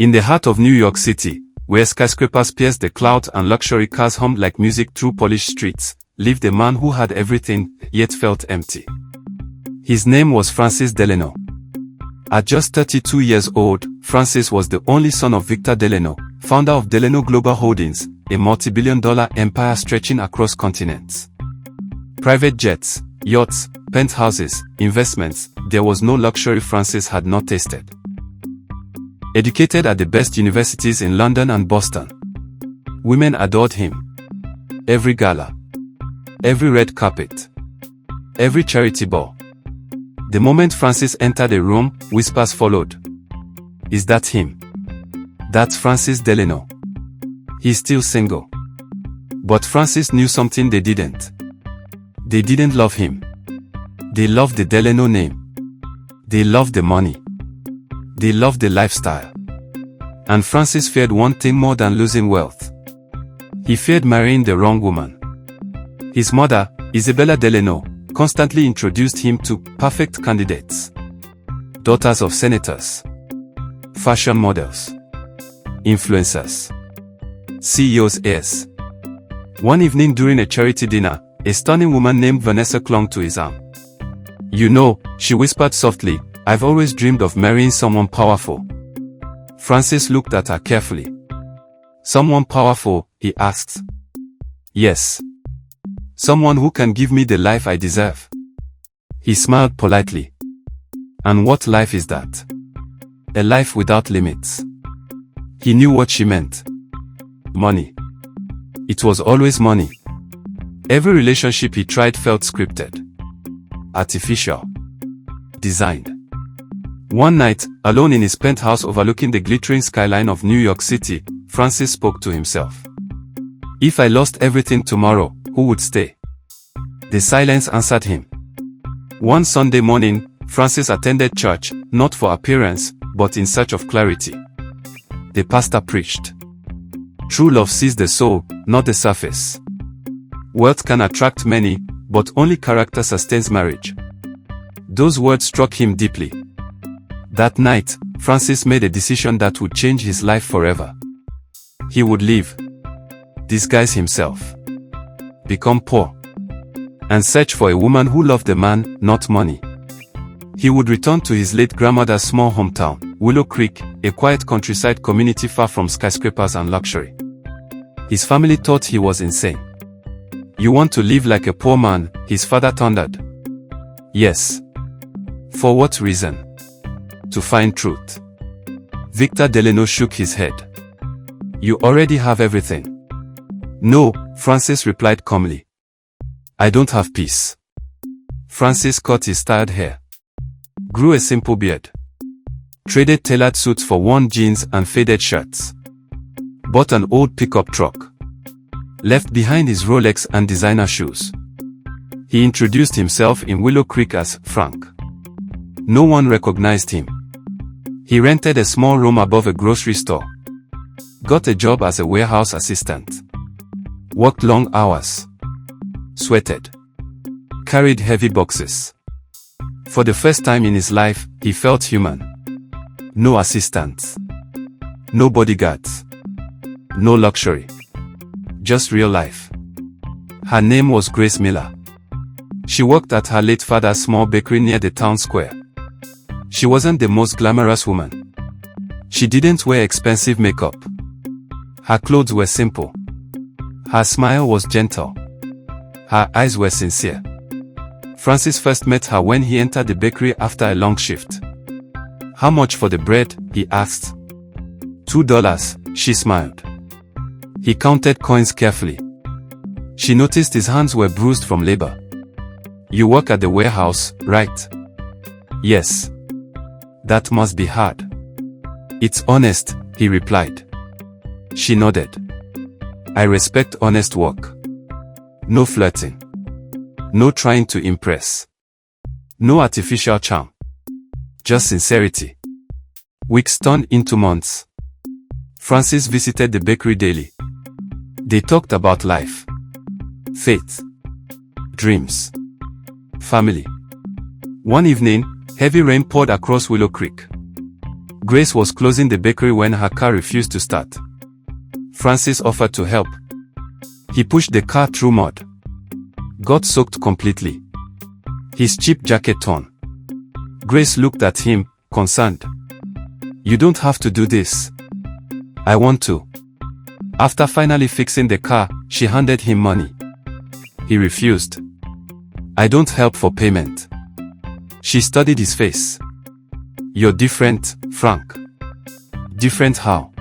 In the heart of New York City, where skyscrapers pierced the clouds and luxury cars hummed like music through polished streets, lived a man who had everything, yet felt empty. His name was Francis Delano. At just 32 years old, Francis was the only son of Victor Delano, founder of Delano Global Holdings, a multi-billion-dollar empire stretching across continents. Private jets, yachts, penthouses, investments, there was no luxury Francis had not tasted. Educated at the best universities in London and Boston, women adored him. Every gala, every red carpet, every charity ball. The moment Francis entered a room, whispers followed. Is that him? That's Francis Delano. He's still single. But Francis knew something they didn't. They didn't love him. They loved the Delano name. They loved the money. They loved the lifestyle. And Francis feared one thing more than losing wealth. He feared marrying the wrong woman. His mother, Isabella Delano, constantly introduced him to perfect candidates. Daughters of senators, fashion models, influencers, CEOs' heirs. One evening during a charity dinner, a stunning woman named Vanessa clung to his arm. "You know," she whispered softly, "I've always dreamed of marrying someone powerful." Francis looked at her carefully. "Someone powerful?" he asked. "Yes. Someone who can give me the life I deserve." He smiled politely. "And what life is that?" "A life without limits." He knew what she meant. Money. It was always money. Every relationship he tried felt scripted, artificial, designed. One night, alone in his penthouse overlooking the glittering skyline of New York City, Francis spoke to himself. "If I lost everything tomorrow, who would stay?" The silence answered him. One Sunday morning, Francis attended church, not for appearance, but in search of clarity. The pastor preached. True love sees the soul, not the surface. Wealth can attract many, but only character sustains marriage. Those words struck him deeply. That night, Francis made a decision that would change his life forever. He would leave, disguise himself, become poor, and search for a woman who loved the man, not money. He would return to his late grandmother's small hometown, Willow Creek, a quiet countryside community far from skyscrapers and luxury. His family thought he was insane. "You want to live like a poor man?" his father thundered. "Yes." "For what reason?" "To find truth." Victor Delano shook his head. "You already have everything." "No," Francis replied calmly. "I don't have peace." Francis cut his tired hair, grew a simple beard, traded tailored suits for worn jeans and faded shirts, bought an old pickup truck, left behind his Rolex and designer shoes. He introduced himself in Willow Creek as Frank. No one recognized him. He rented a small room above a grocery store, got a job as a warehouse assistant, worked long hours, sweated, carried heavy boxes. For the first time in his life, he felt human. No assistants, no bodyguards, no luxury, just real life. Her name was Grace Miller. She worked at her late father's small bakery near the town square. She wasn't the most glamorous woman. She didn't wear expensive makeup. Her clothes were simple. Her smile was gentle. Her eyes were sincere. Francis first met her when he entered the bakery after a long shift. "How much for the bread?" he asked. $2, she smiled. He counted coins carefully. She noticed his hands were bruised from labor. "You work at the warehouse, right?" "Yes." "That must be hard." "It's honest," he replied. She nodded. "I respect honest work. No flirting. No trying to impress. No artificial charm. Just sincerity." Weeks turned into months. Francis visited the bakery daily. They talked about life, faith, dreams, family. One evening, heavy rain poured across Willow Creek. Grace was closing the bakery when her car refused to start. Francis offered to help. He pushed the car through mud. Got soaked completely. His cheap jacket torn. Grace looked at him, concerned. "You don't have to do this. I want to." After finally fixing the car, she handed him money. He refused. "I don't help for payment." She studied his face. "You're different, Frank." "Different how?"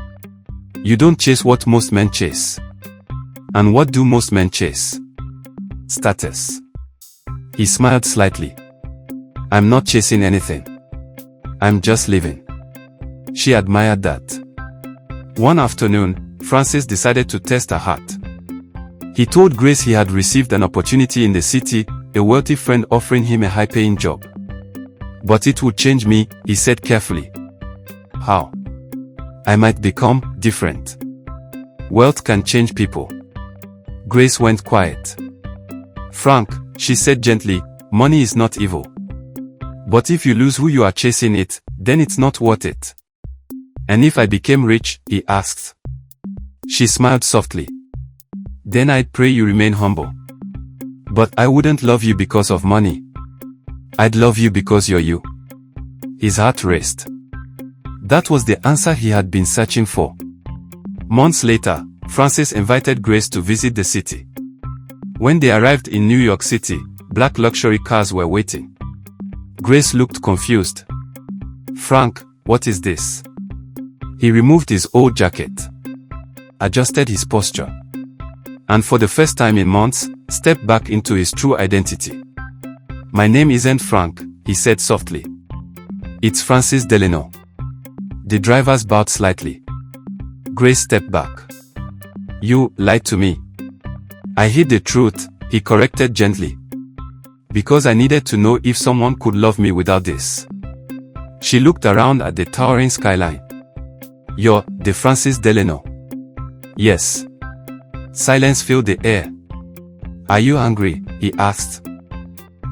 "You don't chase what most men chase." "And what do most men chase?" "Status." He smiled slightly. "I'm not chasing anything. I'm just living." She admired that. One afternoon, Francis decided to test her heart. He told Grace he had received an opportunity in the city, a wealthy friend offering him a high-paying job. "But it would change me," he said carefully. "How?" "I might become different." "Wealth can change people." Grace went quiet. "Frank," she said gently, "money is not evil. But if you lose who you are chasing it, then it's not worth it." "And if I became rich?" he asked. She smiled softly. "Then I'd pray you remain humble." "But I wouldn't love you because of money. I'd love you because you're you." His heart raced. That was the answer he had been searching for. Months later, Francis invited Grace to visit the city. When they arrived in New York City, black luxury cars were waiting. Grace looked confused. "Frank, what is this?" He removed his old jacket, adjusted his posture, and for the first time in months, stepped back into his true identity. "My name isn't Frank," he said softly. "It's Francis Delano." The drivers bowed slightly. Grace stepped back. "You lied to me." "I hid the truth," he corrected gently. "Because I needed to know if someone could love me without this." She looked around at the towering skyline. "You're the Francis Delano." "Yes." Silence filled the air. "Are you angry?" he asked.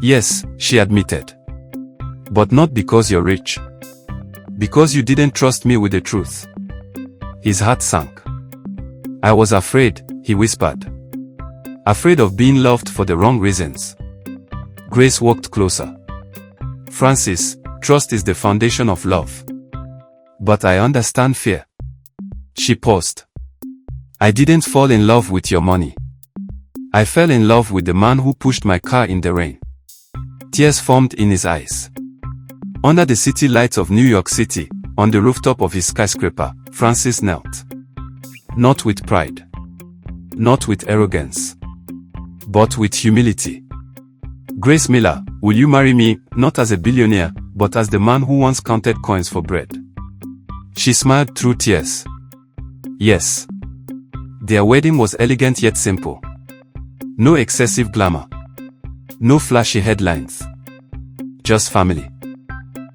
"Yes," she admitted. "But not because you're rich. Because you didn't trust me with the truth." His heart sank. "I was afraid," he whispered. "Afraid of being loved for the wrong reasons." Grace walked closer. "Francis, trust is the foundation of love. But I understand fear." She paused. "I didn't fall in love with your money. I fell in love with the man who pushed my car in the rain." Tears formed in his eyes. Under the city lights of New York City, on the rooftop of his skyscraper, Francis knelt. Not with pride. Not with arrogance. But with humility. "Grace Miller, will you marry me, not as a billionaire, but as the man who once counted coins for bread?" She smiled through tears. "Yes." Their wedding was elegant yet simple. No excessive glamour. No flashy headlines. Just family,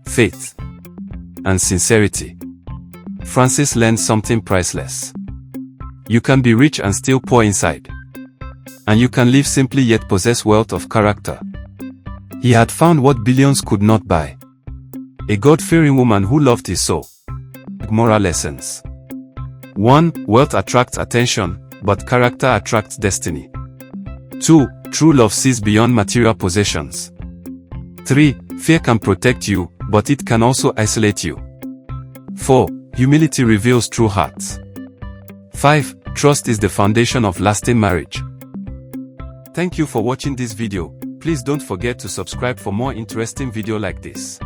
faith, and sincerity. Francis learned something priceless. You can be rich and still poor inside. And you can live simply yet possess wealth of character. He had found what billions could not buy. A God-fearing woman who loved his soul. Moral lessons. 1. Wealth attracts attention, but character attracts destiny. 2. True love sees beyond material possessions. 3. Fear can protect you, but it can also isolate you. 4. Humility reveals true hearts. 5. Trust is the foundation of lasting marriage. Thank you for watching this video. Please don't forget to subscribe for more interesting videos like this.